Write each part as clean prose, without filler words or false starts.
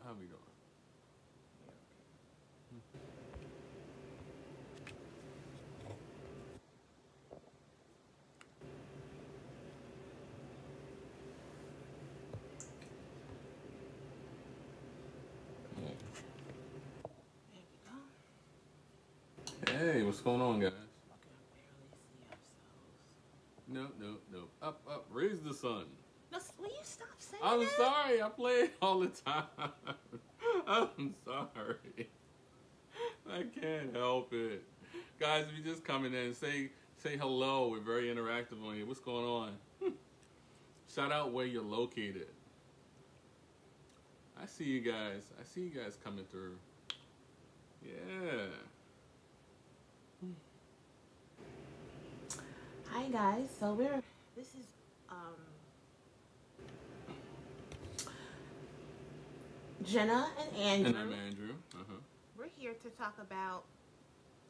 how we doing? Hey, what's going on, guys? No, no, no. Up, up. Raise the sun. No, will you stop saying I'm that? sorry. I play it all the time. I'm sorry. I can't help it. Guys, if you're just coming in, say hello. We're very interactive on here. What's going on? Shout out where you're located. I see you guys. I see you guys coming through. Yeah. Hi guys. So this is Jenna and Andrew. And I'm Andrew. We're here to talk about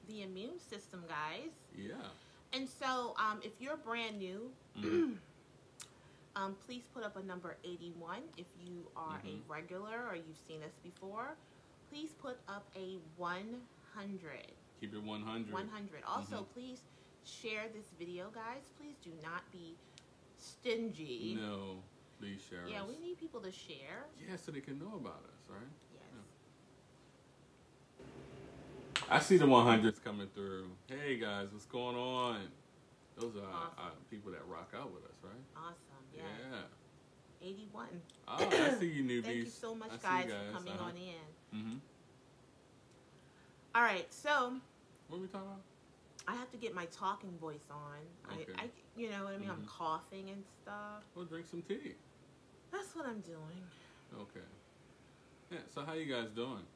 the immune system, guys. Yeah. And so, if you're brand new, please put up a number 81. If you are a regular or you've seen us before, please put up a 100. Keep it 100. 100. Also, please share this video, guys. Please do not be stingy. No, please share us. Yeah, we need people to share. Yeah, so they can know about us, right? Yes. Yeah. I see the 100s coming through. Hey, guys, what's going on? Those are Awesome. People that rock out with us, right? Awesome. Yes. Yeah. 81. Oh, I see you newbies. Thank you so much, I see guys, you for coming on in. Mm-hmm. All right, so What are we talking about? I have to get my talking voice on. Okay. I you know what I mean? I'm coughing and stuff. Well, drink some tea. That's what I'm doing. Okay. Yeah, so how you guys doing?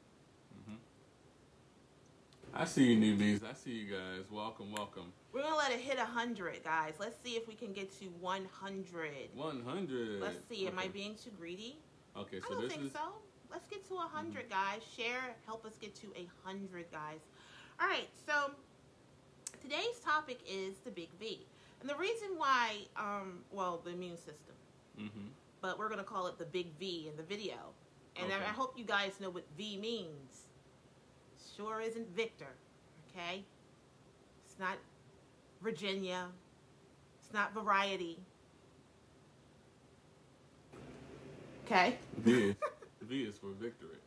I see you newbies. I see you guys. Welcome, welcome. We're going to let it hit 100, guys. Let's see if we can get to 100. 100. Let's see. Am I Okay. being too greedy? Okay, so I don't this think is... so. Let's get to 100, guys. Share. Help us get to 100, guys. All right, so today's topic is the big V. And the reason why, well, the immune system. But we're going to call it the big V in the video. And Okay. I hope you guys know what V means. Sure isn't Victor, okay? It's not Virginia. It's not Variety. Okay? V is for victory.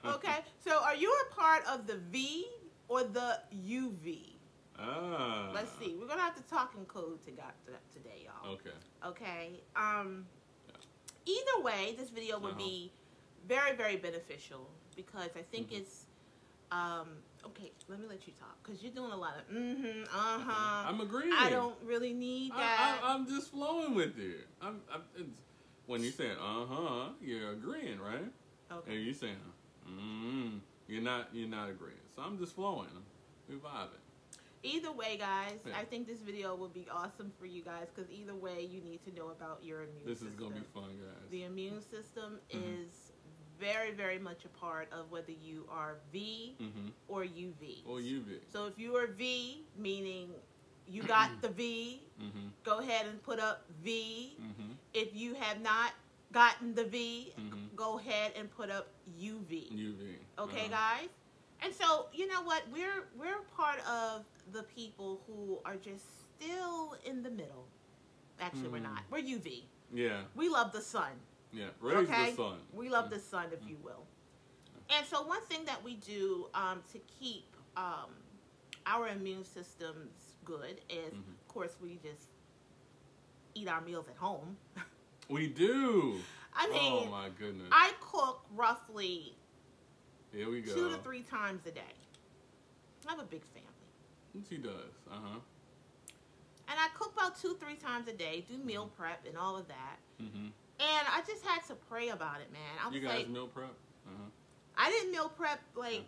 Okay, so are you a part of the V or the UV? Ah. Let's see. We're going to have to talk in code today, y'all. Okay. Okay? Either way, this video would be very, very beneficial because I think it's, okay, let me let you talk because you're doing a lot of I'm agreeing. I don't really need that. I'm just flowing with you. When you say you're agreeing, right? Okay. And you're saying, you're not agreeing. So I'm just flowing. We're vibing. Either way, guys, Yeah. I think this video will be awesome for you guys because either way, you need to know about your immune system. This is going to be fun, guys. The immune system is very, very much a part of whether you are V or UV. Or UV. So if you are V, meaning you got the V, go ahead and put up V. If you have not gotten the V, go ahead and put up UV. UV. Okay, guys? And so, you know what? We're part of the people who are just still in the middle. Actually, we're not. We're UV. Yeah. We love the sun. Yeah. Raise the sun. We love the sun, if you will. And so one thing that we do to keep our immune systems good is, of course, we just eat our meals at home. We do. I mean, oh my goodness. I cook roughly Here we go. 2 to 3 times a day. I have a big family. She does. And I cook about 2-3 times a day, do meal prep and all of that. And I just had to pray about it, man. I was You guys like, meal prep? I didn't meal prep, like,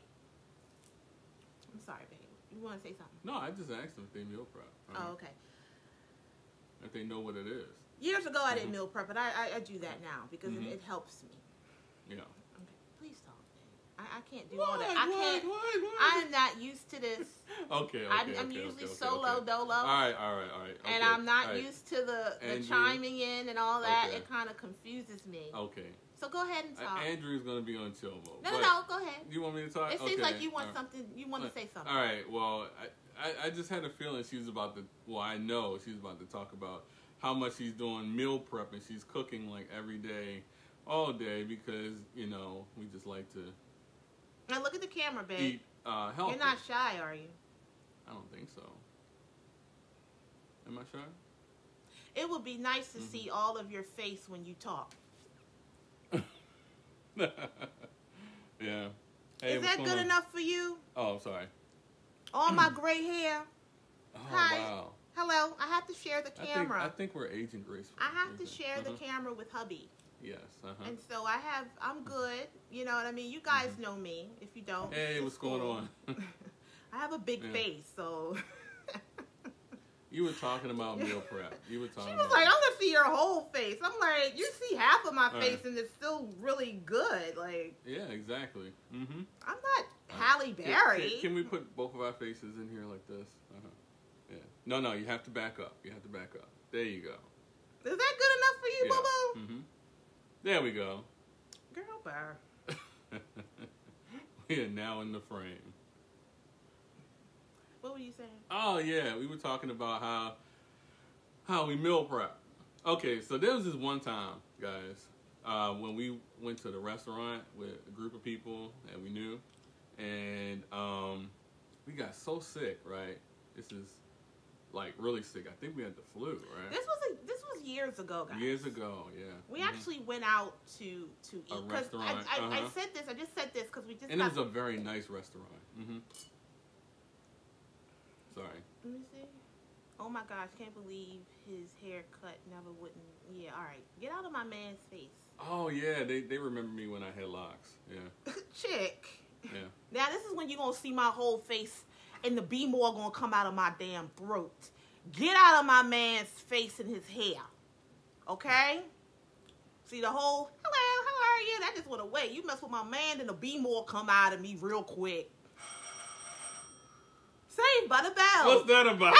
I'm sorry, babe. You want to say something? No, I just asked them if they meal prep. Oh, okay. If they know what it is. Years ago, I didn't meal prep, but I do that now because it helps me. Yeah. Okay, please talk, babe. I can't do all that. I can't. What? I'm not used to this. Okay. I'm usually solo dolo. All right. Okay. And I'm not All right. used to the Andrew. chiming in and all that. Okay. It kind of confuses me. Okay. So go ahead and talk. Andrew's gonna be on chill mode. No. Go ahead. You want me to talk? It seems Okay. like you want All right. something. You want to say something. All right. Well, I just had a feeling she was about to. Well, I know she's about to talk about how much she's doing meal prep and she's cooking like every day, all day because we just like to Now look at the camera, babe. eat healthy. You're not shy, are you? I don't think so. Am I shy? It would be nice to see all of your face when you talk. Yeah. Hey, Is that good enough for you? Oh, I'm sorry. All my gray hair. Oh, Hi. wow. Hello. I have to share the camera. I think we're aging gracefully. I have to share the camera with hubby. Yes. And so I'm good. You know what I mean? You guys know me. If you don't. Hey, it's what's cool. going on? I have a big face, so. You were talking about meal prep. You were talking. She was like, "I'm gonna see your whole face." I'm like, "You see half of my face, and it's still really good." Like, yeah, exactly. Mm-hmm. I'm not Halle Berry. Can we put both of our faces in here like this? Yeah. No, you have to back up. There you go. Is that good enough for you, Yeah. Boo-Boo? Mm-hmm. There we go. Girl, bye. We are now in the frame. What were you saying? Oh yeah, we were talking about how we meal prep. Okay, so there was this one time, guys, when we went to the restaurant with a group of people that we knew, and we got so sick. Right, this is like really sick. I think we had the flu. Right. This was years ago, guys. Years ago, yeah. We actually went out to eat. A restaurant. I said this. I just said this because we just. And it was a very nice restaurant. Mm-hmm. Sorry. Let me see. Oh my gosh! Can't believe his haircut never wouldn't. Yeah. All right. Get out of my man's face. Oh yeah, they remember me when I had locks. Yeah. Chick. Yeah. Now this is when you're gonna see my whole face, and the B more gonna come out of my damn throat. Get out of my man's face and his hair. Okay? See the whole hello, how are you? That just went away. You mess with my man, then the B more come out of me real quick. Saved by the bell. What's that about?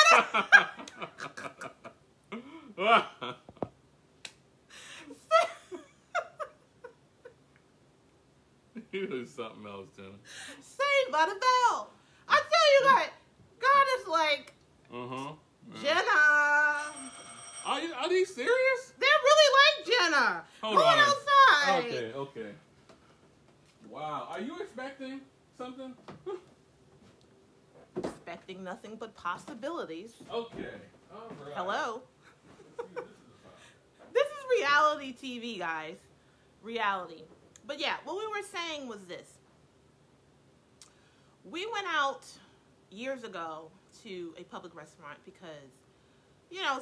It was something else, Jenna. Saved by the bell. I tell you what, God is like, Jenna. Are these serious? They're really like Jenna. Hold Going on. outside. Okay. Wow. Are you expecting something? Expecting nothing but possibilities. Okay. All right. Hello. This is reality TV, guys. Reality. But yeah, what we were saying was this. We went out years ago to a public restaurant because,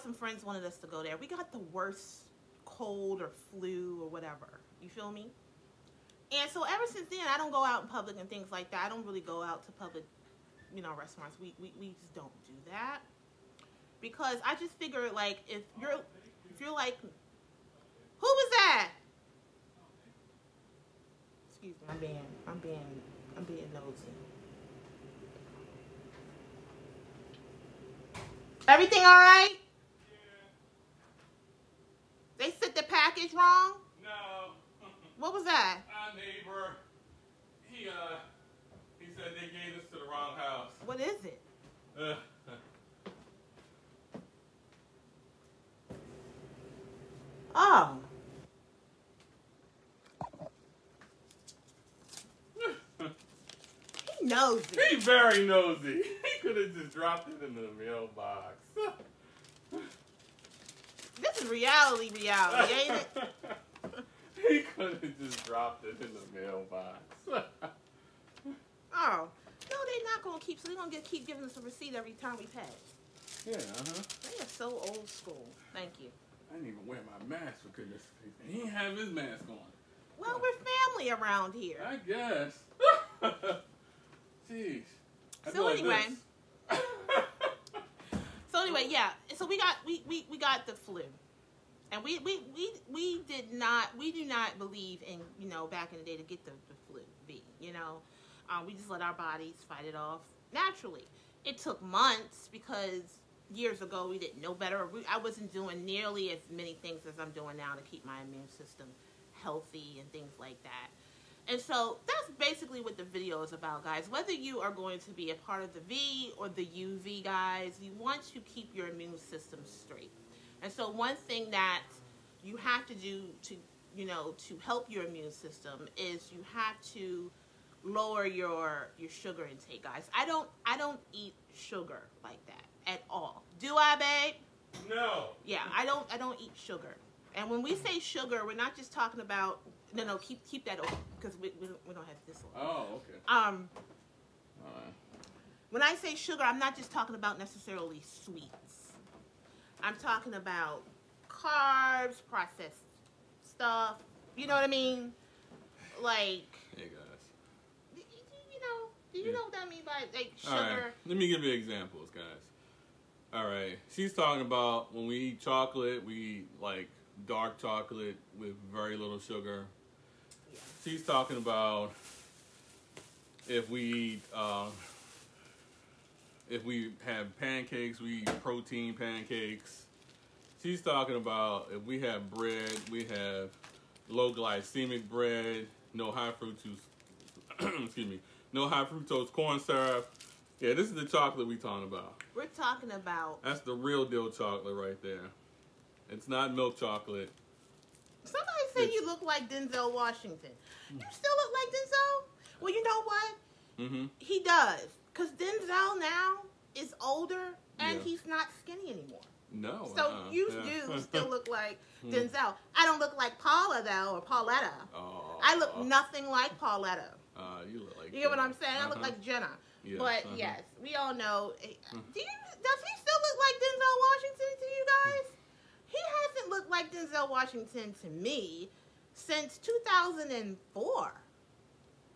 some friends wanted us to go there. We got the worst cold or flu or whatever. You feel me? And so ever since then, I don't go out in public and things like that. I don't really go out to public, restaurants. We just don't do that. Because I just figure, like, if you're like, who was that? Excuse me, I'm being nosy. Everything all right? Yeah. They sent the package wrong? No. What was that? Our neighbor, he said they gave us to the wrong house. What is it? Oh. He knows it. He's very nosy. He could have just dropped it in the mailbox. This is reality, ain't it? He could have just dropped it in the mailbox. Oh. No, they're not going to keep, so they're going to keep giving us a receipt every time we pay. Yeah, They are so old school. Thank you. I didn't even wear my mask for goodness sake. He didn't have his mask on. Well, we're family around here. I guess. Jeez. So anyway, yeah. So we got the flu. And we do not believe in, you know, back in the day to get the flu B, you know. We just let our bodies fight it off naturally. It took months because years ago we didn't know better. I wasn't doing nearly as many things as I'm doing now to keep my immune system healthy and things like that. And so that's basically what the video is about, guys. Whether you are going to be a part of the V or the UV, guys, you want to keep your immune system straight. And so one thing that you have to do to, you know, to help your immune system is you have to lower your sugar intake, guys. I don't eat sugar like that at all. Do I, babe? No. Yeah, I don't eat sugar. And when we say sugar, we're not just talking about no, keep that open because we don't have this one. Oh, okay. All right. When I say sugar, I'm not just talking about necessarily sweets. I'm talking about carbs, processed stuff. You know what I mean? Like, hey guys. Do you know what I mean by like sugar? All right. Let me give you examples, guys. All right. She's talking about when we eat chocolate, we eat like dark chocolate with very little sugar. Yeah. She's talking about if we have pancakes, we eat protein pancakes. She's talking about if we have bread, we have low glycemic bread, no high fructose, excuse me, no high fructose corn syrup. Yeah, this is the chocolate we're talking about. We're talking about. That's the real deal chocolate right there. It's not milk chocolate. Somebody said you look like Denzel Washington. You still look like Denzel? Well, you know what? Mm-hmm. He does. Because Denzel now is older and Yeah. he's not skinny anymore. No. So you do still look like Denzel. I don't look like Paula, though, or Pauletta. Oh. I look nothing like Pauletta. You look like. You get what I'm saying? I look like Jenna. Yes, But yes, we all know. Does he still look like Denzel Washington to you guys? He hasn't looked like Denzel Washington to me since 2004.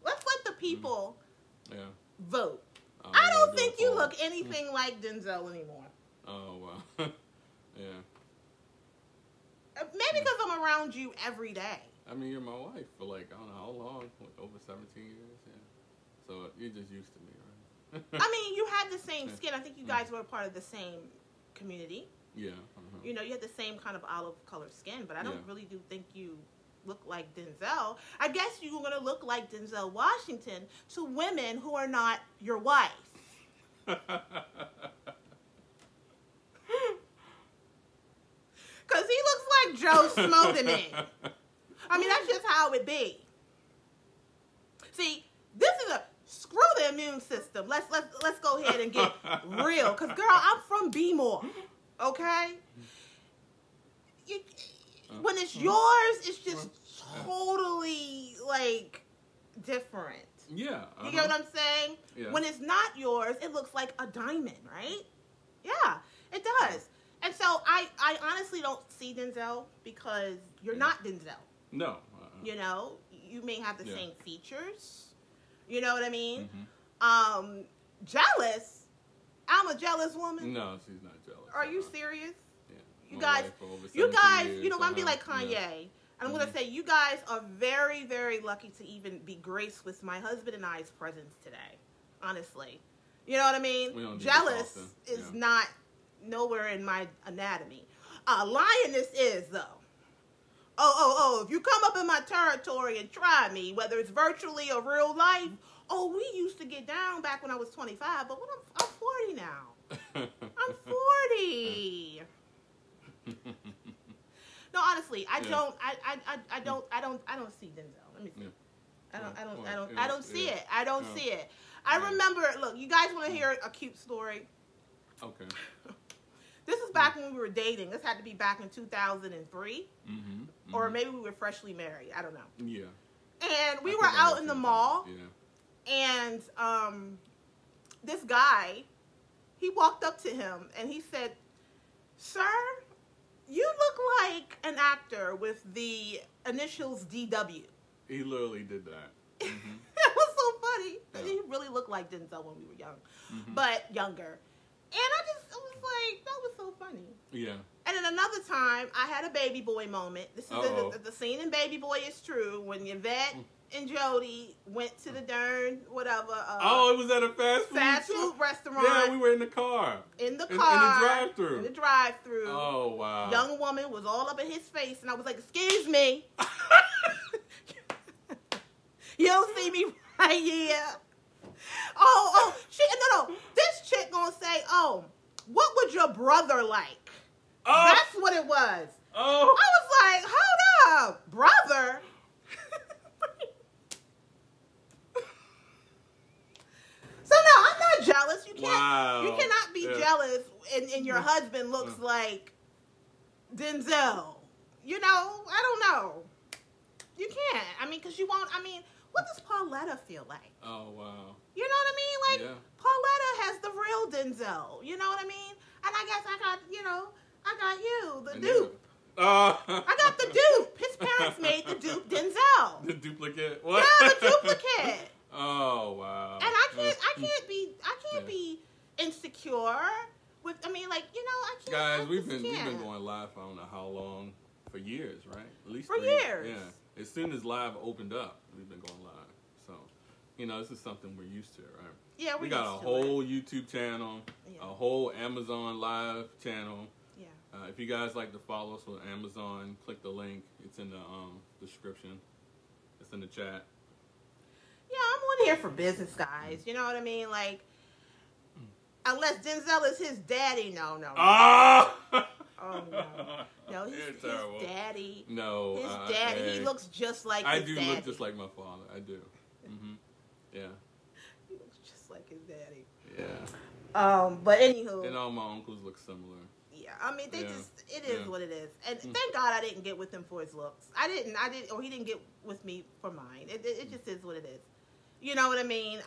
Let's let the people vote. I don't think you look anything like Denzel anymore. Oh, wow. Yeah. Maybe because I'm around you every day. I mean, you're my wife for like, I don't know how long, over 17 years, yeah. So you're just used to me, right? I mean, you had the same skin. I think you guys were part of the same community. Yeah. You know, you had the same kind of olive colored skin, but I don't really do think you look like Denzel. I guess you're going to look like Denzel Washington to women who are not your wife. Because he looks like Joe Smoking Me. I mean, that's just how it be. See, this is a screw the immune system. Let's go ahead and get real. Because, girl, I'm from B-More. Okay? When it's yours, it's just totally, like, different. Yeah. You get what I'm saying? Yeah. When it's not yours, it looks like a diamond, right? Yeah, it does. And so I honestly don't see Denzel because you're not Denzel. No. You know, you may have the same features. You know what I mean? Mm-hmm. Jealous? I'm a jealous woman? No, she's not jealous. Are you serious? Yeah. You guys, years, you know, I'm be like Kanye. Yeah. And I'm going to say you guys are very, very lucky to even be graced with my husband and I's presence today. Honestly. You know what I mean? We don't do Jealous this often. is not nowhere in my anatomy. Lioness is, though. Oh, if you come up in my territory and try me, whether it's virtually or real life, we used to get down back when I was 25, but I'm 40 now. I'm 40. No, honestly, I don't see Denzel. Let me see. I don't see it. I don't see it. I remember, look, you guys want to hear a cute story? Okay. This is back when we were dating. This had to be back in 2003. Or maybe we were freshly married. I don't know. Yeah. And we were out in the mall. Yeah. And this guy, he walked up to him and he said, "Sir, you look like an actor with the initials DW." He literally did that. Mm-hmm. It was so funny. Yeah. He really looked like Denzel when we were young, but younger. And I was like, that was so funny. Yeah. And then another time, I had a baby boy moment. This is the scene in Baby Boy is true when Yvette and Jody went to the whatever. It was at a fast food restaurant. Yeah, we were in the car. In the drive-thru. In the drive-thru. Oh, wow. Young woman was all up in his face, and I was like, excuse me. You don't see me right here. No. This chick gonna say, what would your brother like? Oh. That's what it was. Oh. I was like, hold up, brother. So no, I'm not jealous. You can't. Wow. You cannot be jealous, and your husband looks like Denzel. You know, I don't know. You can't. I mean, because you won't. I mean, what does Pauletta feel like? Oh wow. You know what I mean? Like Pauletta has the real Denzel. You know what I mean? And I guess I got you, the dupe. I got the dupe. His parents made the dupe Denzel. The duplicate. What? Yeah, the duplicate. Oh wow. And I can't be insecure with. I mean, like, you know, I can't. Guys, we've been going live for I don't know how long, for years, right? At least for years. Yeah. As soon as live opened up, we've been going live. So, you know, this is something we're used to, right? Yeah, we got a whole YouTube channel, a whole Amazon Live channel. Yeah. If you guys like to follow us on Amazon, click the link. It's in the description. It's in the chat. Yeah, I'm on here for business, guys. You know what I mean? Like, unless Denzel is his daddy, no. Oh no. No, his daddy. No, his daddy. He looks just like his daddy. I do look just like my father. I do. Mm-hmm. Yeah. He looks just like his daddy. Yeah. But anywho. And all my uncles look similar. Yeah, I mean, it is what it is. And thank God I didn't get with him for his looks. Or he didn't get with me for mine. It just is what it is. You know what I mean?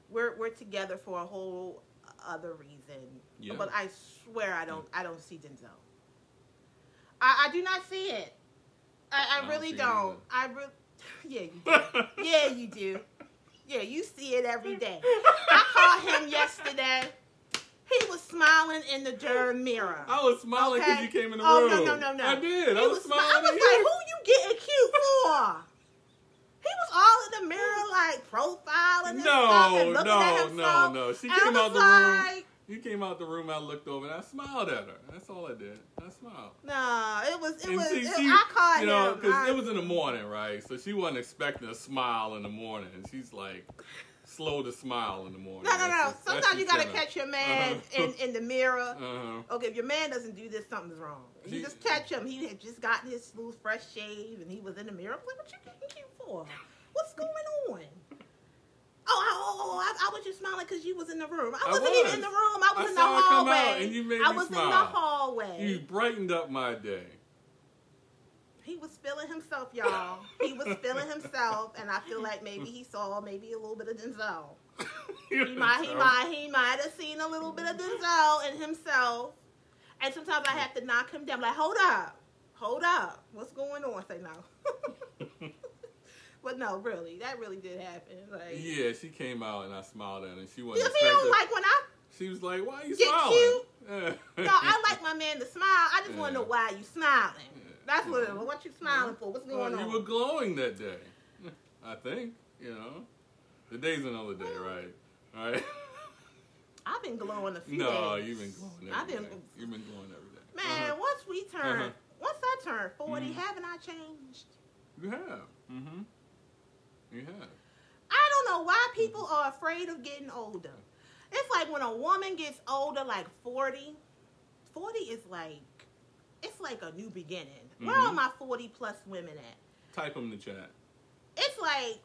We're together for a whole other reason. Yeah. But I swear I don't see Denzel. I do not see it. I really don't. Yeah, you do. Yeah, you do. Yeah, you see it every day. I called him yesterday. He was smiling in the darn mirror. I was smiling because you came in the room. No. I did. I was smiling. I was like, who you getting cute for? He was all in the mirror, like, profiling and stuff and looking at himself. No. She came out the room. You came out the room, I looked over, and I smiled at her. That's all I did. I smiled. No, I caught him. You know, because it was in the morning, right? So she wasn't expecting a smile in the morning. She's like slow to smile in the morning. No. Sometimes you got to catch your man in the mirror. Okay, if your man doesn't do this, something's wrong. You just catch him. He had just gotten his smooth, fresh shave, and he was in the mirror. I'm like, what you getting cute for? What's going on? I was just smiling because you was in the room. I wasn't even in the room. I was in the hallway. Come out and you made me was smile. In the hallway. You brightened up my day. He was feeling himself, y'all. He was feeling himself, and I feel like maybe he saw a little bit of Denzel. He might have seen a little bit of Denzel in himself. And sometimes I have to knock him down, like, hold up, what's going on? Say no. But no, really, that really did happen. Like, yeah, she came out and I smiled at her, and she wasn't. He don't like when I. She was like, "Why are you get smiling?" Cute? No, I like my man to smile. I just want to know why you smiling. That's what it was. What you smiling for? What's going on? You were glowing that day. I think, you know. The day's another day, right? All right. I've been glowing a few days. No, you've been glowing every day. You've been glowing every day. Man, once I turn 40, haven't I changed? You have. Mm-hmm. You have. I don't know why people are afraid of getting older. It's like when a woman gets older, like 40 is like, it's like a new beginning. Where are my 40 plus women at? Type them in the chat. It's like,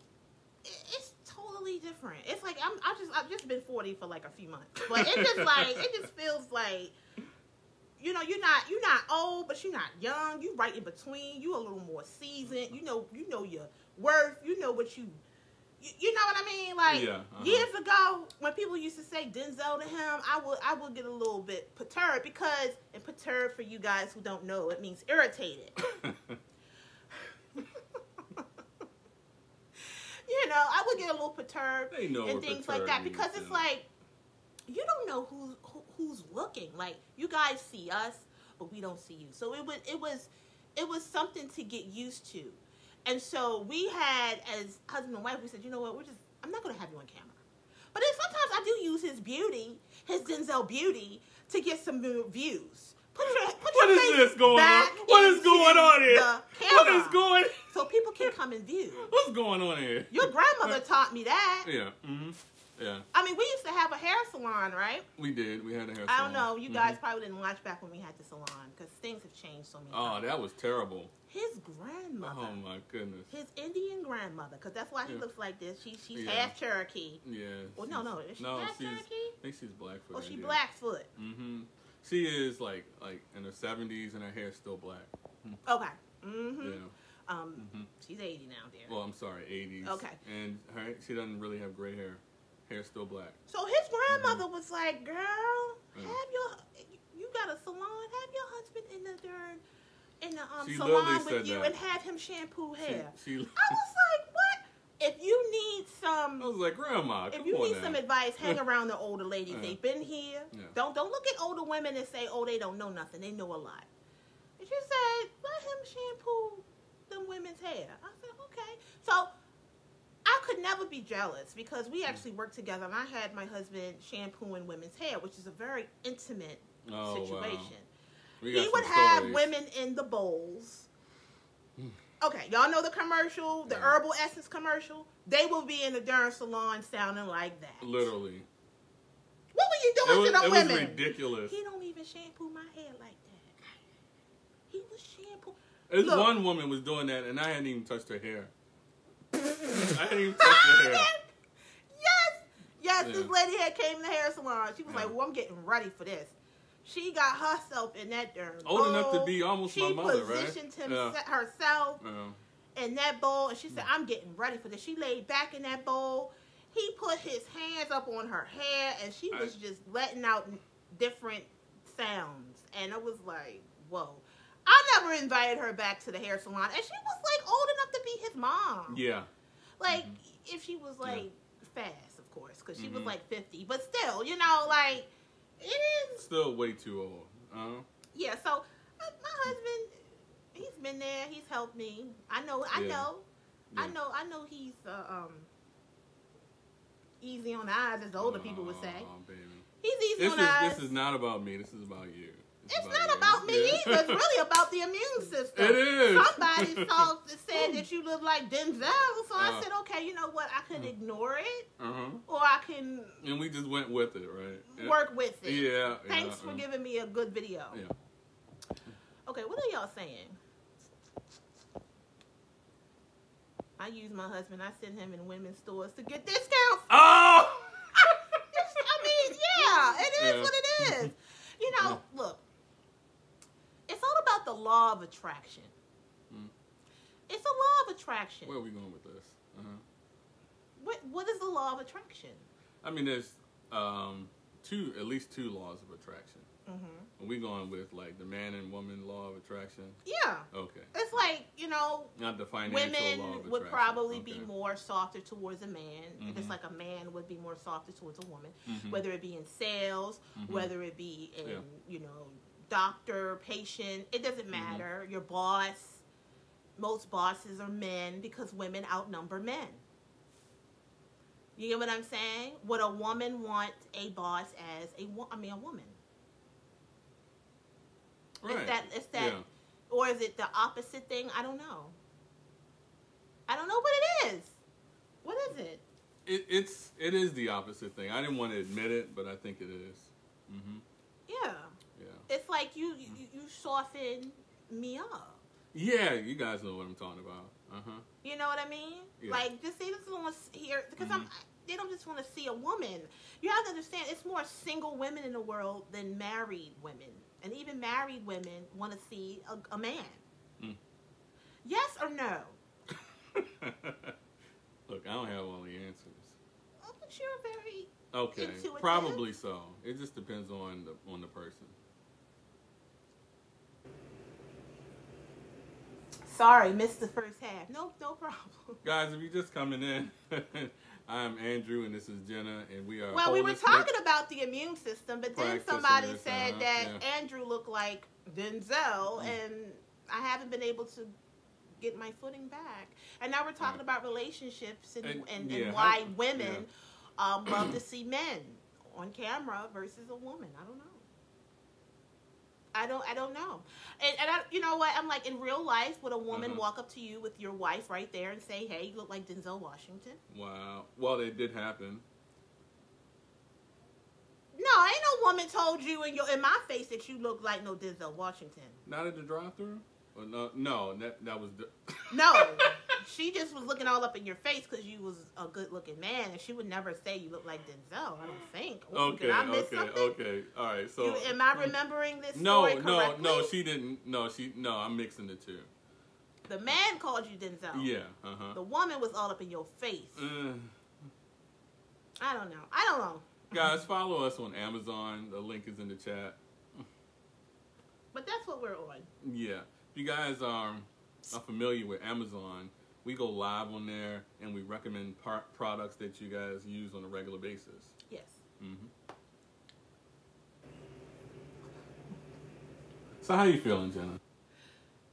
it's totally different. It's like I've just been 40 for like a few months, but it just feels like, you know, you're not old, but you're not young. You right in between. You a little more seasoned. You know your worth. You know what you know what I mean? Like, years ago, when people used to say Denzel to him, I would get a little bit perturbed because, and perturbed for you guys who don't know, it means irritated. You know, I would get a little perturbed and things like that because it's like, you don't know who's looking. Like, you guys see us, but we don't see you. So it was something to get used to. And so we had, as husband and wife, we said, you know what, I'm not going to have you on camera. But then sometimes I do use his beauty, his Denzel beauty, to get some views. Put what your is face this going back on? What is going on here? What is going? So people can come and view. What's going on here? Your grandmother taught me that. Yeah. Mm-hmm. Yeah. I mean, we used to have a hair salon, right? We did. We had a hair salon. I don't know. You guys probably didn't watch back when we had the salon because things have changed so many times. Oh, that was terrible. His grandmother. Oh, my goodness. His Indian grandmother, because that's why he looks like this. She's Yeah. half Cherokee. Yeah. Well, no. Is she half Cherokee? I think she's Blackfoot. Oh, she Indian. Blackfoot. Mm-hmm. She is like in her 70s and her hair's still black. Okay. Mm-hmm. Yeah. She's 80 now, dear. Well, I'm sorry, 80s. Okay. And she doesn't really have gray hair. Hair's still black. So his grandmother was like, "Girl, you got a salon. Have your husband in the salon with you and have him shampoo hair." I was like, "What? If you need some," I was like, "Grandma, if you need some advice, hang around the older ladies. They've been here. Yeah. Don't look at older women and say, oh, they don't know nothing. They know a lot." And she said, "Let him shampoo them women's hair." I said, "Okay." So I could never be jealous because we actually worked together, and I had my husband shampooing women's hair, which is a very intimate situation. Wow. He would have women in the bowls. Okay, y'all know the commercial, the herbal essence commercial? They will be in the darn salon sounding like that. Literally. What were you doing to them women? It was ridiculous. He don't even shampoo my hair like that. He was shampoo. This one woman was doing that, and I hadn't even touched her hair. I hadn't even touched her hair. Yes, this lady had came in the hair salon. She was like, "Well, I'm getting ready for this." She got herself in that darn bowl. Old enough to be almost my mother, right? She positioned herself in that bowl, and she said, "I'm getting ready for this." She laid back in that bowl. He put his hands up on her hair, and she was just letting out different sounds. And I was like, whoa. I never invited her back to the hair salon, and she was like old enough to be his mom. Yeah. Like, if she was like fast, of course, because she was like 50. But still, you know, like, it is. Still way too old. Yeah, so my husband, he's been there. He's helped me. I know he's easy on the eyes, as the older people would say. Oh, baby. He's easy on the eyes. This is not about me. This is about you. It's not about me either. It's really about the immune system. It is. Somebody said that you look like Denzel, so I said, okay, you know what? I could ignore it, or I can. And we just went with it, right? Work with it. Yeah. Thanks for giving me a good video. Yeah. Okay, what are y'all saying? I use my husband. I send him in women's stores to get discounts. Oh! I mean, yeah, it is what it is. You know, look, it's all about the law of attraction. It's a law of attraction. Where are we going with this? What is the law of attraction? I mean, there's at least two laws of attraction. Are we going with like the man and woman law of attraction? Yeah. Okay. It's like, you know, not the financial women law of attraction. would probably be more softer towards a man, just like a man would be more softer towards a woman, whether it be in sales, whether it be in, you know, doctor, patient, it doesn't matter. Your boss, most bosses are men because women outnumber men. You get what I'm saying? Would a woman want a boss as a woman? Right. It's that, or is it the opposite thing? I don't know. I don't know what it is. What is it? It is the opposite thing. I didn't want to admit it, but I think it is. Yeah. It's like you soften me up. Yeah, you guys know what I'm talking about. You know what I mean? Yeah. Like, just they just want to hear, because they don't just want to see a woman. You have to understand, it's more single women in the world than married women. And even married women want to see a man. Yes or no? Look, I don't have all the answers. Oh, but you're very intuitive. Probably so. It just depends on the person. Sorry, missed the first half. No problem. Guys, if you're just coming in, I'm Andrew and this is Jenna, and we are. Well, we were talking about the immune system, but then somebody said that Andrew looked like Denzel, and I haven't been able to get my footing back. And now we're talking about relationships and why women love to see men on camera versus a woman. I don't know. I don't know. And I, you know what? I'm like, in real life, would a woman walk up to you with your wife right there and say, "Hey, you look like Denzel Washington"? Wow. Well, it did happen. No, ain't no woman told you in my face that you look like no Denzel Washington. Not at the drive-thru? Or no, that was No, she just was looking all up in your face because you was a good-looking man, and she would never say you look like Denzel. I don't think. Okay, did I miss something? Okay. All right. So am I remembering this story correctly? No, she didn't. No, I'm mixing the two. The man called you Denzel. Yeah. The woman was all up in your face. I don't know. Guys, follow us on Amazon. The link is in the chat. But that's what we're on. Yeah. If you guys are familiar with Amazon, we go live on there and we recommend products that you guys use on a regular basis. Yes. So how you feeling, Jenna?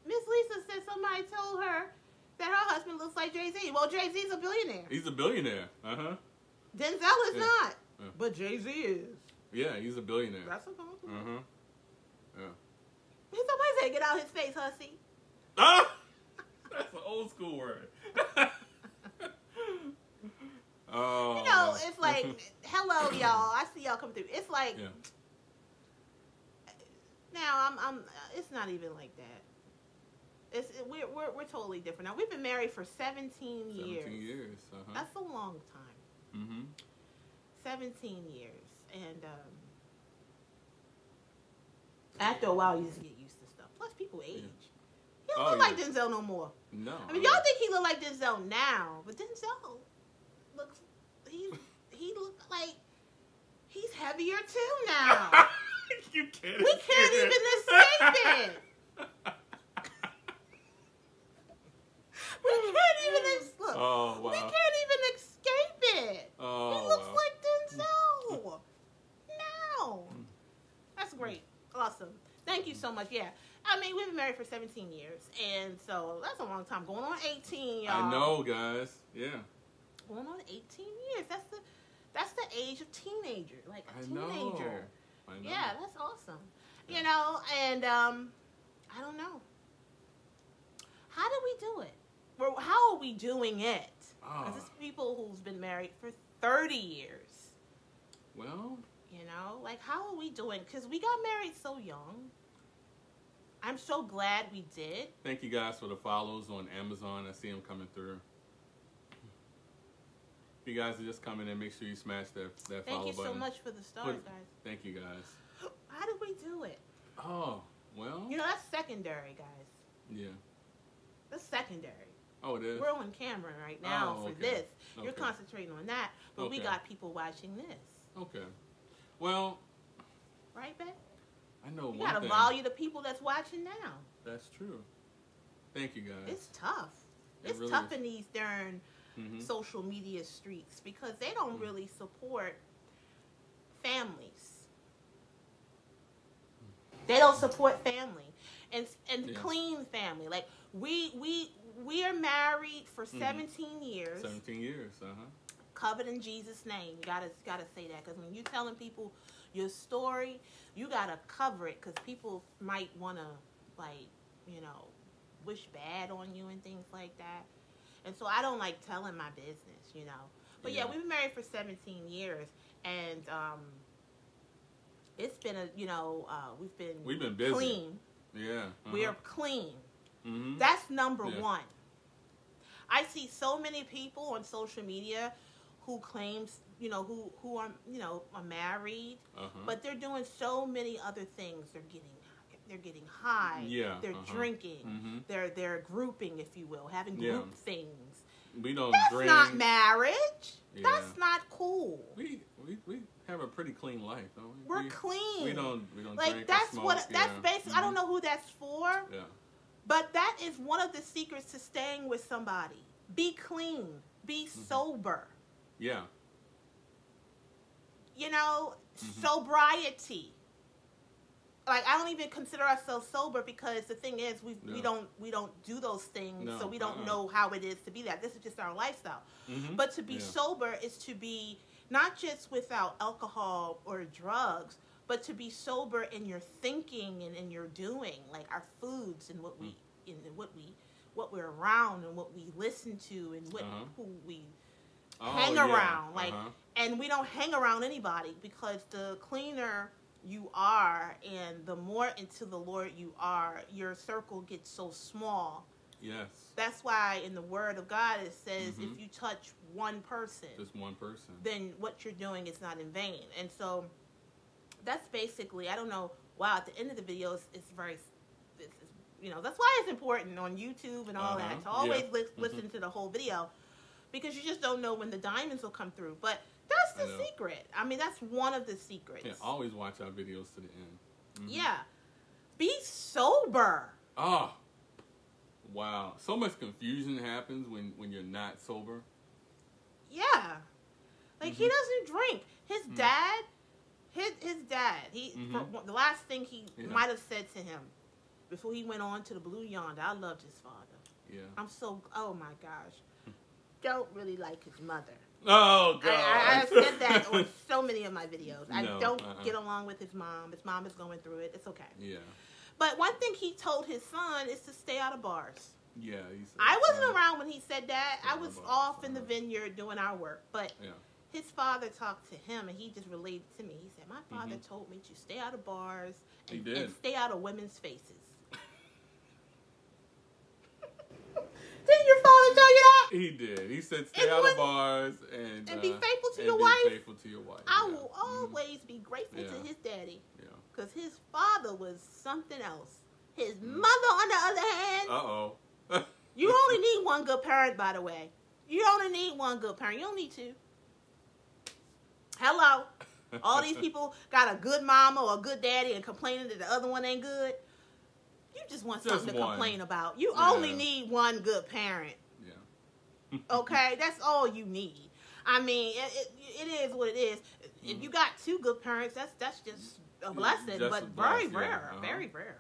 Miss Lisa said somebody told her that her husband looks like Jay-Z. Well, Jay-Z's a billionaire. He's a billionaire. Denzel is not. Yeah. But Jay-Z is. Yeah, he's a billionaire. That's a compliment. Yeah. Somebody said, "Get out his face, hussy." Ah! That's an old school word. Oh. You know, it's like, hello, y'all. I see y'all coming through. It's like, now I'm. It's not even like that. We're totally different now. We've been married for 17 years. 17 years. That's a long time. 17 years, and after a while, you just get used to stuff. Plus, people age. He don't look like Denzel no more. No. I mean, y'all think he look like Denzel now, but Denzel looks. He looks like he's heavier too now. You can't. We can't even escape it. We can't even look. Oh, wow. We can't even escape it. Oh, he looks like Denzel. No. That's great. Awesome. Thank you so much. Yeah. I mean, we've been married for 17 years, and so that's a long time. Going on 18, y'all. I know, guys. Yeah. Going on 18 years. That's the age of teenager. Like a teenager. I know. Yeah, that's awesome. Yeah. You know, and I don't know. How do we do it? How are we doing it? Because it's people who's been married for 30 years. Well, you know, like, how are we doing? Because we got married so young. I'm so glad we did. Thank you guys for the follows on Amazon. I see them coming through. If you guys are just coming in, make sure you smash that follow button. Thank you so much for the stars, guys. Thank you, guys. How did we do it? Oh, well. You know, that's secondary, guys. Yeah. That's secondary. Oh, it is? We're on camera right now for this. Okay. You're concentrating on that, but we got people watching this. Okay. Well. Right, babe? I know one thing. You gotta value the people that's watching now. That's true. Thank you, guys. It's tough. It's really tough is. in these darn social media streets because they don't really support families. They don't support family and clean family. Like we are married for 17 years. 17 years, Covered in Jesus' name. You gotta say that because when you're telling people your story, you gotta cover it because people might wanna, like, you know, wish bad on you and things like that. And so I don't like telling my business, you know. But yeah, we've been married for 17 years, and it's been we've been busy. Clean. Yeah. We're clean. That's number one. I see so many people on social media who claims, you know, who are, you know, are married, but they're doing so many other things. They're getting high. Yeah. They're drinking. They're grouping, if you will, having group things. We don't That's drink. not marriage. Yeah. That's not cool. We have a pretty clean life, don't we? We're clean. We don't like drink that's or smoke. what that's basically. I don't know who that's for. Yeah. But that is one of the secrets to staying with somebody. Be clean. Be sober. Yeah. You know, sobriety. like I don't even consider ourselves sober because the thing is we don't do those things, so we don't know how it is to be that. This is just our lifestyle. But to be sober is to be not just without alcohol or drugs, but to be sober in your thinking and in your doing, like our foods and what we what we're around and what we listen to and who we hang around. Like, and we don't hang around anybody because the cleaner you are and the more into the Lord you are, your circle gets so small. Yes. That's why in the Word of God it says if you touch one person, just one person, then what you're doing is not in vain. And so that's basically, I don't know, wow, at the end of the video it's very, that's why it's important on YouTube and all that to always listen to the whole video, because you just don't know when the diamonds will come through. But that's the secret. I mean, that's one of the secrets. Yeah, always watch our videos to the end. Yeah. Be sober. Oh, wow. So much confusion happens when you're not sober. Yeah. Like, he doesn't drink. His dad, the last thing he might have said to him before he went on to the Blue Yonder, I loved his father. Yeah. Oh my gosh. Don't really like his mother. Oh, God. I have said that on so many of my videos. I don't get along with his mom. His mom is going through it. It's okay. Yeah. But one thing he told his son is to stay out of bars. Yeah. He said, I wasn't around when he said that. I was off in the vineyard doing our work. But his father talked to him, and he just related to me. He said, my father told me to stay out of bars and stay out of women's faces. Didn't your father tell you that? He did. He said stay out of bars and be faithful to your be wife. Faithful to your wife. I will always be grateful to his daddy. Yeah. Because his father was something else. His mother, on the other hand. You only need one good parent, by the way. You only need one good parent. You don't need two. Hello. All these people got a good mama or a good daddy and complaining that the other one ain't good. You just want something to complain about. You only need one good parent. Yeah. Okay? That's all you need. I mean, it is what it is. If you got two good parents, that's just a blessing, but very rare. Very rare.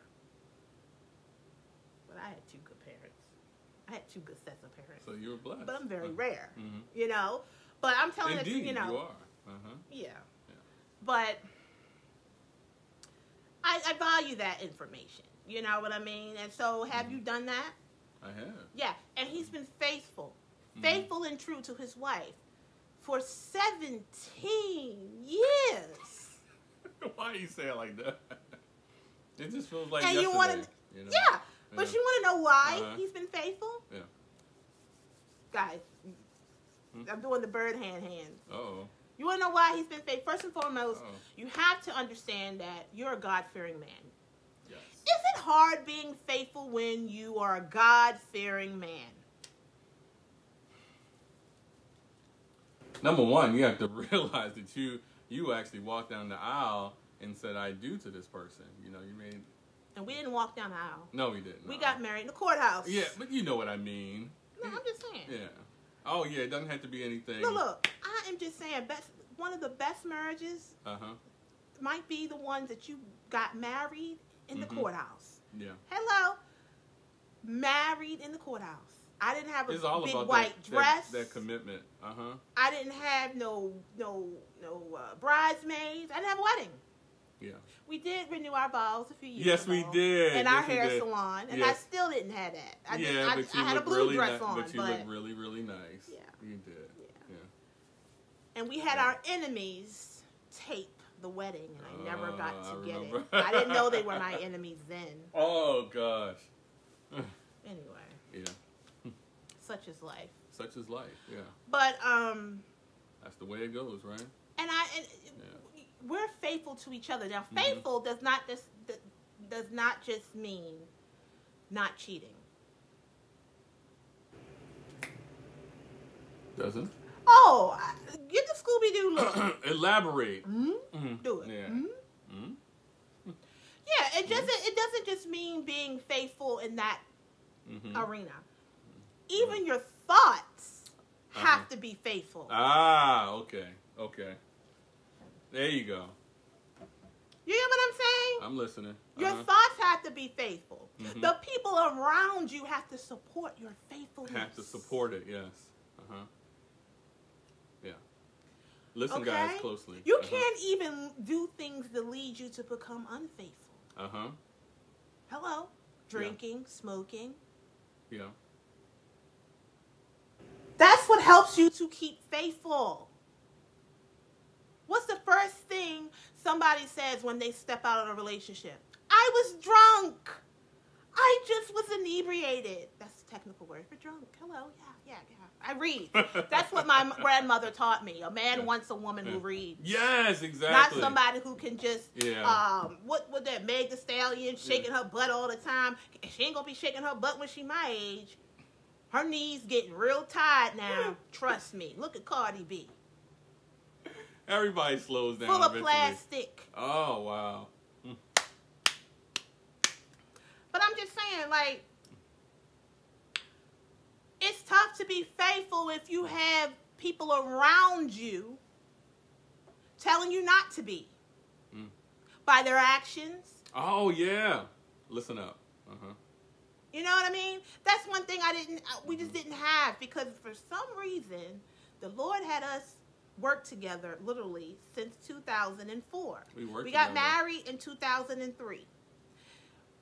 But I had two good parents. I had two good sets of parents. So you were blessed. But I'm very rare. But I'm telling you, you are. Yeah. But I value that information. You know what I mean? And so, have you done that? I have. Yeah, and he's been faithful. Faithful and true to his wife for 17 years. Why you say it like that? It just feels like and yesterday. You want to, but you want to know why he's been faithful? Yeah. Guys, I'm doing the bird hand. Uh-oh. You want to know why he's been faithful? First and foremost, you have to understand that you're a God-fearing man. Yes. Is it hard being faithful when you are a God-fearing man? Number one, you have to realize that you actually walked down the aisle and said, I do to this person. You made... And we didn't walk down the aisle. No, we didn't. We got married in the courthouse. Yeah, but you know what I mean. No, I'm just saying. Yeah. Oh, yeah, it doesn't have to be anything. No, look, I am just saying, one of the best marriages might be the ones that you got married in the courthouse. Yeah. Hello. Married in the courthouse. I didn't have a big white dress. That commitment. I didn't have no bridesmaids. I didn't have a wedding. Yeah. We did renew our vows a few years ago. Yes, we did. In our hair salon. And I still didn't have that. I had a blue dress on. But you looked really, really nice. Yeah. You did. Yeah. And we had our enemies tape the wedding, and I never got to get it. I didn't know they were my enemies then. Oh, gosh. Anyway. Yeah. Such is life. Such is life, yeah. But, that's the way it goes, right? And we're faithful to each other. Now, faithful does not just mean not cheating. Doesn't? Oh, get the Scooby-Doo look. Elaborate. Do it. Yeah. Yeah, it doesn't just mean being faithful in that arena. Even your thoughts have to be faithful. Ah, okay. There you go. You get what I'm saying? I'm listening. Your thoughts have to be faithful. Mhm. The people around you have to support your faithfulness. Have to support it, yes. Yeah. Listen, Okay? guys, closely. You can't even do things that lead you to become unfaithful. Hello? Drinking, smoking. Yeah. That's what helps you to keep faithful. What's the first thing somebody says when they step out of a relationship? I was drunk. I just was inebriated. That's the technical word for drunk. Hello? Yeah. I read. That's what my grandmother taught me. A man wants a woman who reads. Yes, exactly. Not somebody who can just, what that Meg Thee Stallion shaking her butt all the time. She ain't going to be shaking her butt when she my age. Her knees getting real tired now. Trust me. Look at Cardi B. Everybody slows down Full of eventually. plastic. Oh, wow. But I'm just saying, like, it's tough to be faithful if you have people around you telling you not to be. By their actions. Oh, yeah. Listen up. You know what I mean? That's one thing we just didn't have, because for some reason, the Lord had us work together literally since 2004. We got married in 2003.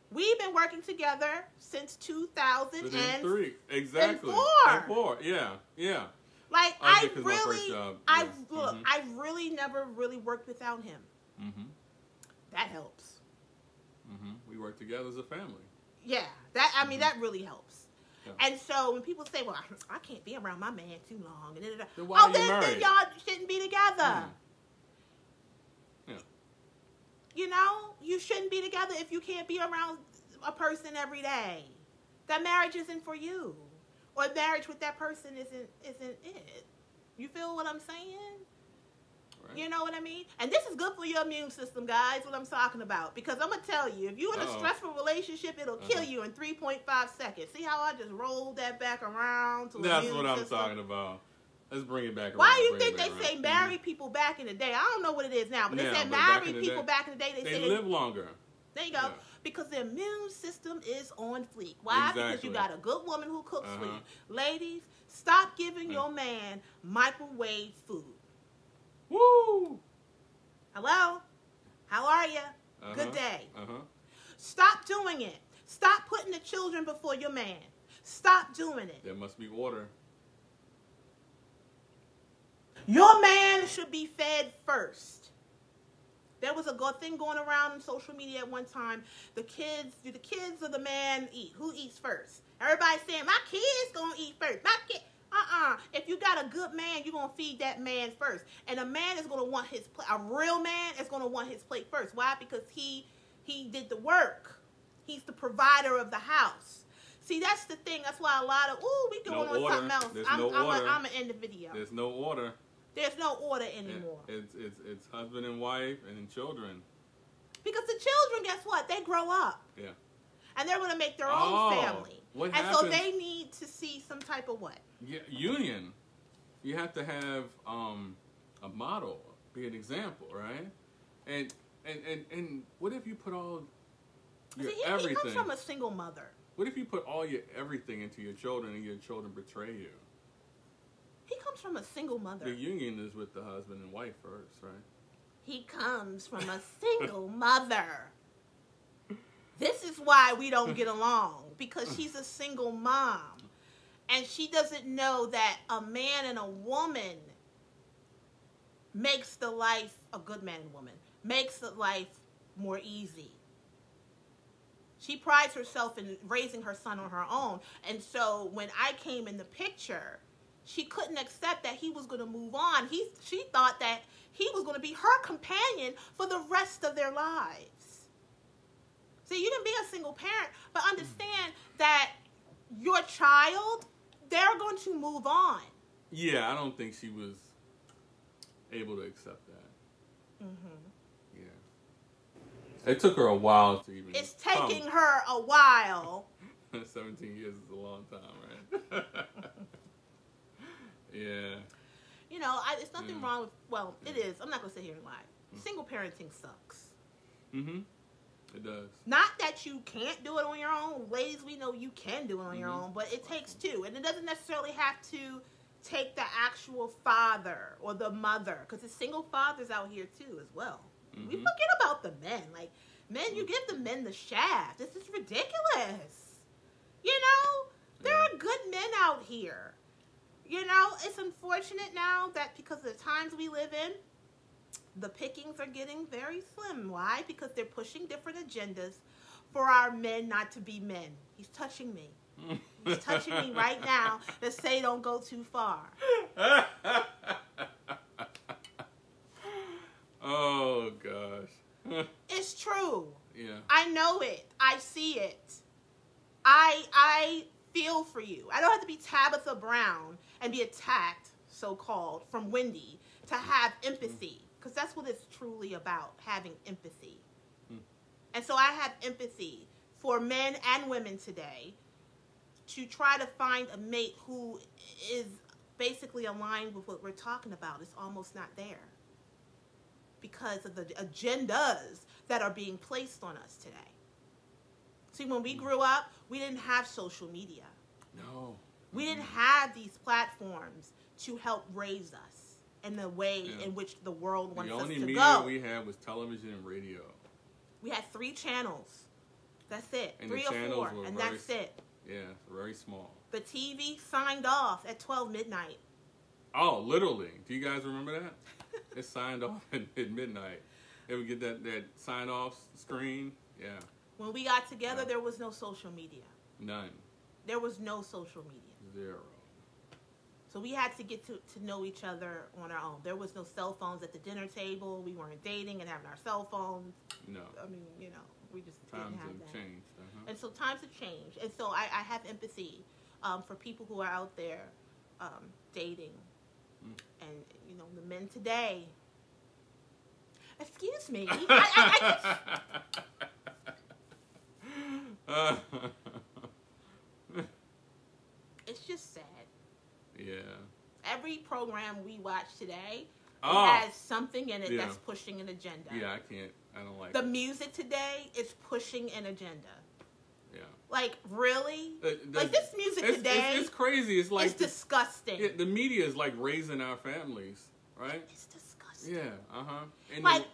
We've been working together since 2003. Exactly. And four. Yeah. Like, I really never really worked without him. That helps. We work together as a family. Yeah, that really helps. Yeah. And so when people say, well, I can't be around my man too long. Then why are you married? Then y'all shouldn't be together. Yeah. You know, you shouldn't be together if you can't be around a person every day. That marriage isn't for you. Or marriage with that person isn't it. You feel what I'm saying? Right. You know what I mean? And this is good for your immune system, guys, what I'm talking about. Because I'm going to tell you, if you're in a stressful relationship, it'll kill you in 3.5 seconds. See how I just rolled that back around to That's what I'm talking about. Let's bring it back around. Why do you think they say married people back in the day? I don't know what it is now, but they said married people back in the day. They live longer. There you go. Yeah. Because the immune system is on fleek. Why? Exactly. Because you got a good woman who cooks for you. Ladies, stop giving your man microwave food. Woo! Hello? How are you? Good day. Stop doing it. Stop putting the children before your man. Stop doing it. There must be order. Your man should be fed first. There was a good thing going around in social media at one time. Do the kids or the man eat? Who eats first? Everybody's saying, my kid's going to eat first. My kid. If you got a good man, you're going to feed that man first. And a man is going to want his plate. A real man is going to want his plate first. Why? Because he did the work. He's the provider of the house. See, that's the thing. That's why a lot of, we going on something else. I'm going to end the video. There's no order. There's no order anymore. It's husband and wife and children. Because the children, guess what? They grow up. Yeah. And they're going to make their own family. What and happens, so they need to see some type of what? Yeah, union. You have to have a model, be an example, right? And what if you put all your everything? He comes from a single mother. What if you put all your everything into your children and your children betray you? He comes from a single mother. The union is with the husband and wife first, right? He comes from a single mother. This is why we don't get along, because she's a single mom. And she doesn't know that a man and a woman makes the life, a good man and woman, makes the life more easy. She prides herself in raising her son on her own. And so when I came in the picture, she couldn't accept that he was going to move on. She thought that he was going to be her companion for the rest of their lives. See, you can be a single parent, but understand that your child, they're going to move on. Yeah, I don't think she was able to accept that. Yeah. It took her a while to even... It's taking her a while. 17 years is a long time, right? Yeah. You know, it's nothing wrong with... Well, it is. I'm not going to sit here and lie. Single parenting sucks. Mm-hmm. It does. Not that you can't do it on your own. Ladies, we know you can do it on your own, but it takes two. And it doesn't necessarily have to take the actual father or the mother, because there's single fathers out here too as well. We forget about the men. Like, men, you give the men the shaft. This is ridiculous. You know, there are good men out here. You know, it's unfortunate now that because of the times we live in, the pickings are getting very slim. Why? Because they're pushing different agendas for our men not to be men. He's touching me. He's touching me right now to say don't go too far. Oh, gosh. It's true. Yeah. I know it. I see it. I feel for you. I don't have to be Tabitha Brown and be attacked, so-called, from Wendy to have empathy. Because that's what it's truly about, having empathy. And so I have empathy for men and women today to try to find a mate who is basically aligned with what we're talking about. It's almost not there because of the agendas that are being placed on us today. See, when we grew up, we didn't have social media. No. We didn't have these platforms to help raise us in the way in which the world wants us to go. The only media we had was television and radio. We had 3 channels. That's it. And 3 or 4, and that's it. Yeah, very small. The TV signed off at 12 midnight. Oh, literally. Do you guys remember that? It signed off at midnight. They would get that sign-off screen. Yeah. When we got together, there was no social media. None. There was no social media. 0. So we had to get to know each other on our own. There was no cell phones at the dinner table. We weren't dating and having our cell phones. No. I mean, you know, we just times didn't have have that. changed. And so times have changed. And so I have empathy for people who are out there dating. And, you know, the men today. Excuse me. It's just sad. Yeah. Every program we watch today has something in it that's pushing an agenda. Yeah, I don't like the music today is pushing an agenda. Yeah. Like, really? Like, this music today it's crazy. It's like it's disgusting. The media is like raising our families, right? It's disgusting. Yeah, Like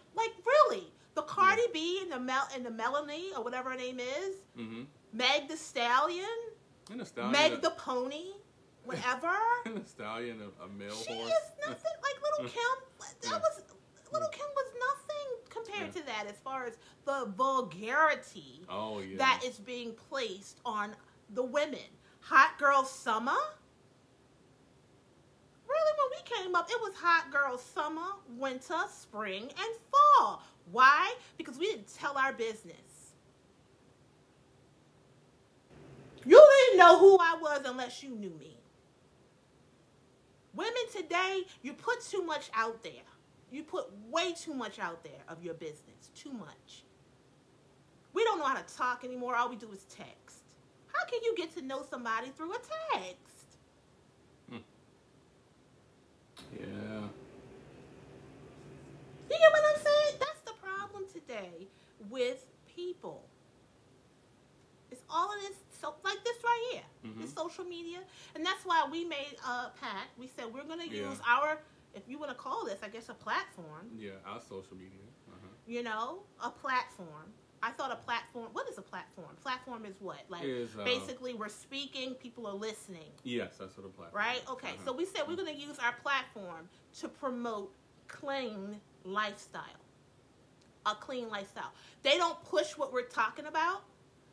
really? The Cardi B and the Melanie, or whatever her name is, Meg the Stallion, Meg the Pony, whatever. And the Stallion, a male horse. She is nothing like Little Kim. Little Kim was nothing compared to that as far as the vulgarity that is being placed on the women. Hot Girl Summer. Really, when we came up, it was Hot Girl Summer, winter, spring, and fall. Why? Because we didn't tell our business. You didn't know who I was unless you knew me. Women today, you put too much out there. You put way too much out there of your business. Too much. We don't know how to talk anymore. All we do is text. How can you get to know somebody through a text? Yeah. You get what I'm saying? That's the problem today with people. It's all of this, so like this right here. This social media. And that's why we made a pact. We said we're going to use our, if you want to call this, I guess, a platform. Yeah, our social media. You know, a platform. I thought a platform, what is a platform? Platform is what? Like, basically, we're speaking, people are listening. Yes, that's what a platform Right? Okay, so we said we're going to use our platform to promote clean lifestyle. A clean lifestyle. They don't push what we're talking about,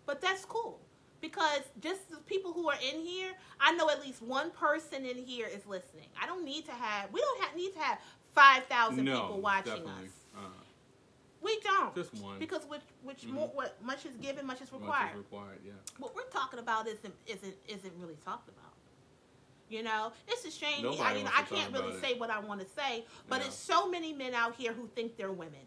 but that's cool. Because just the people who are in here, I know at least one person in here is listening. I don't need to have, we don't need to have 5,000 people watching us. We don't. Just one. Because what much is given, much is required. Much is required, yeah. What we're talking about isn't really talked about. You know, it's a shame. Nobody I can't really say what I want to say, but it's so many men out here who think they're women.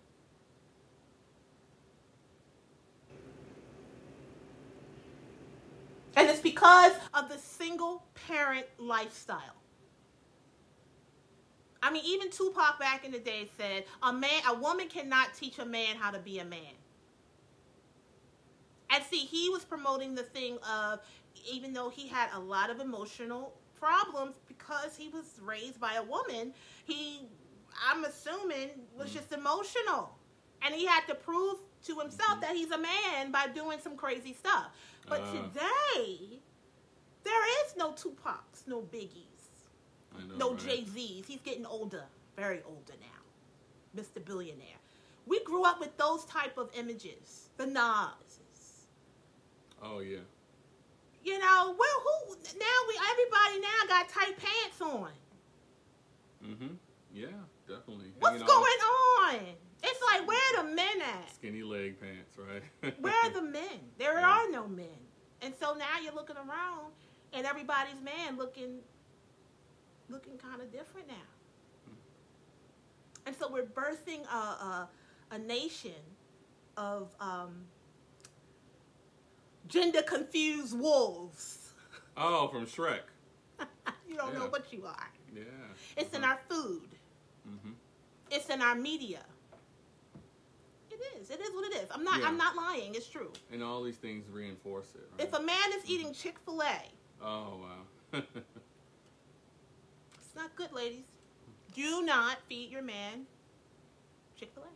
And it's because of the single parent lifestyle. I mean, even Tupac back in the day said, a woman cannot teach a man how to be a man. And see, he was promoting the thing of, even though he had a lot of emotional problems because he was raised by a woman, I'm assuming, was just emotional. And he had to prove to himself that he's a man by doing some crazy stuff. But today, there is no Tupacs, no Biggies, no Jay-Z's. He's getting older, very older now. Mr. Billionaire. We grew up with those type of images. The Nas's. Oh, yeah. You know, everybody now got tight pants on. Mm-hmm. Yeah, definitely. What's going on? It's like, where are the men at? Skinny leg pants, right? Where are the men? There are no men. And so now you're looking around, and everybody's man looking kind of different now. And so we're birthing a nation of gender confused wolves. Oh, from Shrek. You don't know what you are. Yeah. It's in our food. Mm-hmm. It's in our media. It is. It is what it is. I'm not lying. It's true. And all these things reinforce it. Right? If a man is eating Chick-fil-A. Oh, wow. It's not good, ladies. Do not feed your man Chick-fil-A.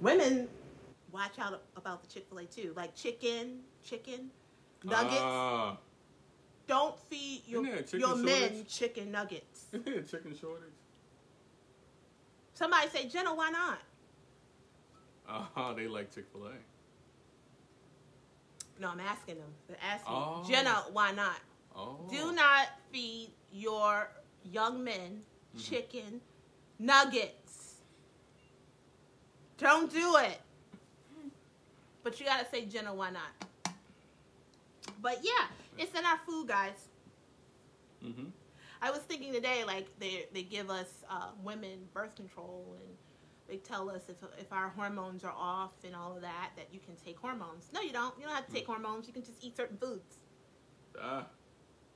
Women, watch out about the Chick-fil-A too. Like chicken nuggets. Don't feed your men chicken nuggets. Chicken shortage. Somebody say, Jenna, why not? They like Chick-fil-A. No, I'm asking them. They're asking, Jenna, why not? Oh. Do not feed your young men chicken nuggets. Don't do it. But you gotta say, Jenna, why not? But yeah, it's in our food, guys. Mm-hmm. I was thinking today, like they give us women birth control, and they tell us if our hormones are off and all of that you can take hormones. No, you don't. You don't have to take hormones. You can just eat certain foods.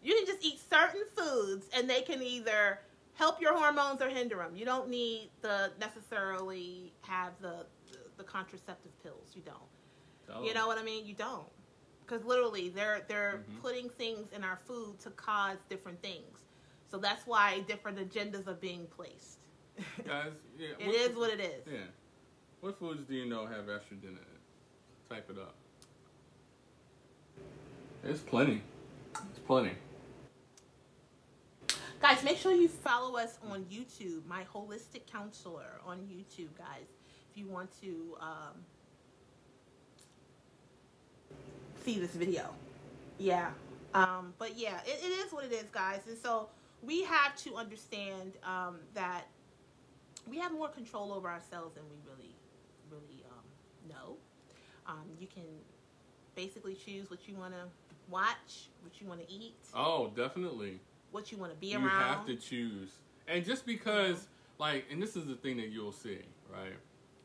You can just eat certain foods, and they can either help your hormones or hinder them. You don't need to necessarily have the contraceptive pills. You don't. You know what I mean? You don't. Because literally, they're putting things in our food to cause different things. So that's why different agendas are being placed. Guys, yeah. It is what it is. Yeah. What foods do you know have estrogen in it? Type it up. There's plenty. There's plenty. Guys, make sure you follow us on YouTube, My Holistic Counselor on YouTube, guys. If you want to see this video. Yeah. But yeah, it is what it is, guys. And so we have to understand that we have more control over ourselves than we really know. You can basically choose what you want to watch, what you want to eat. Oh, definitely. What you want to be around. You have to choose. And just because, like, and this is the thing that you'll see, right?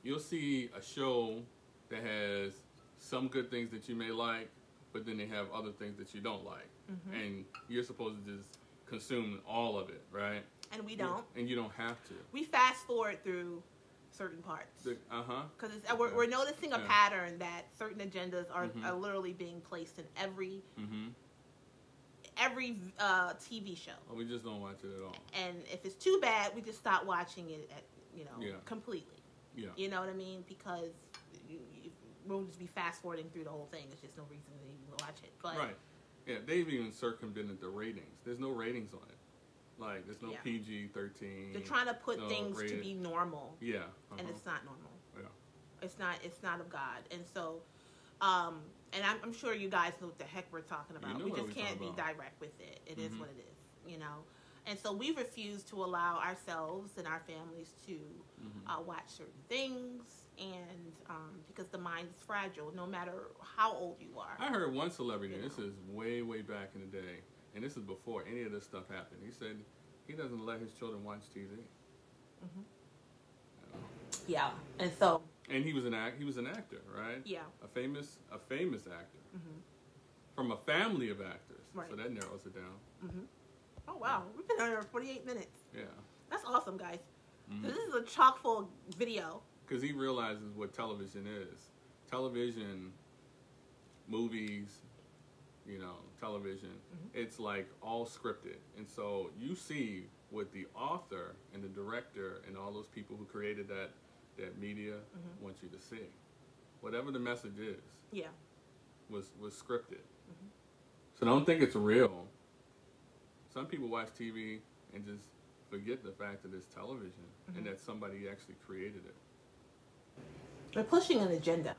You'll see a show that has some good things that you may like, but then they have other things that you don't like. Mm-hmm. And you're supposed to just consume all of it, right? And we don't. And you don't have to. We fast forward through certain parts. Because we're noticing a pattern that certain agendas are literally being placed in every TV show. Oh, we just don't watch it at all. And if it's too bad, we just stop watching it completely. Yeah. You know what I mean? Because we'll just be fast forwarding through the whole thing. There's just no reason to even watch it. But right. Yeah, they've even circumvented the ratings. There's no ratings on it. Like, there's no PG-13. They're trying to put things to be normal. Yeah. And it's not normal. Yeah. It's not of God. And so, and I'm sure you guys know what the heck we're talking about. We just can't be direct with it. It is what it is, you know. And so we refuse to allow ourselves and our families to watch certain things, and because the mind is fragile, no matter how old you are. I heard one celebrity, this is way, way back in the day, and this is before any of this stuff happened. He said he doesn't let his children watch TV. Mm-hmm. Yeah, and so. And he was an actor, right? Yeah. A famous actor. Mm-hmm. From a family of actors. Right. So that narrows it down. Mm-hmm. Oh wow, we've been on here for 48 minutes. Yeah. That's awesome, guys. Mm-hmm. This is a chock full video. because he realizes what television is. Television, movies, television, it's like all scripted. And so you see what the author and the director and all those people who created that media want you to see. Whatever the message is, was scripted. So don't think it's real. Some people watch TV and just forget the fact that it's television and that somebody actually created it. They're pushing an agenda.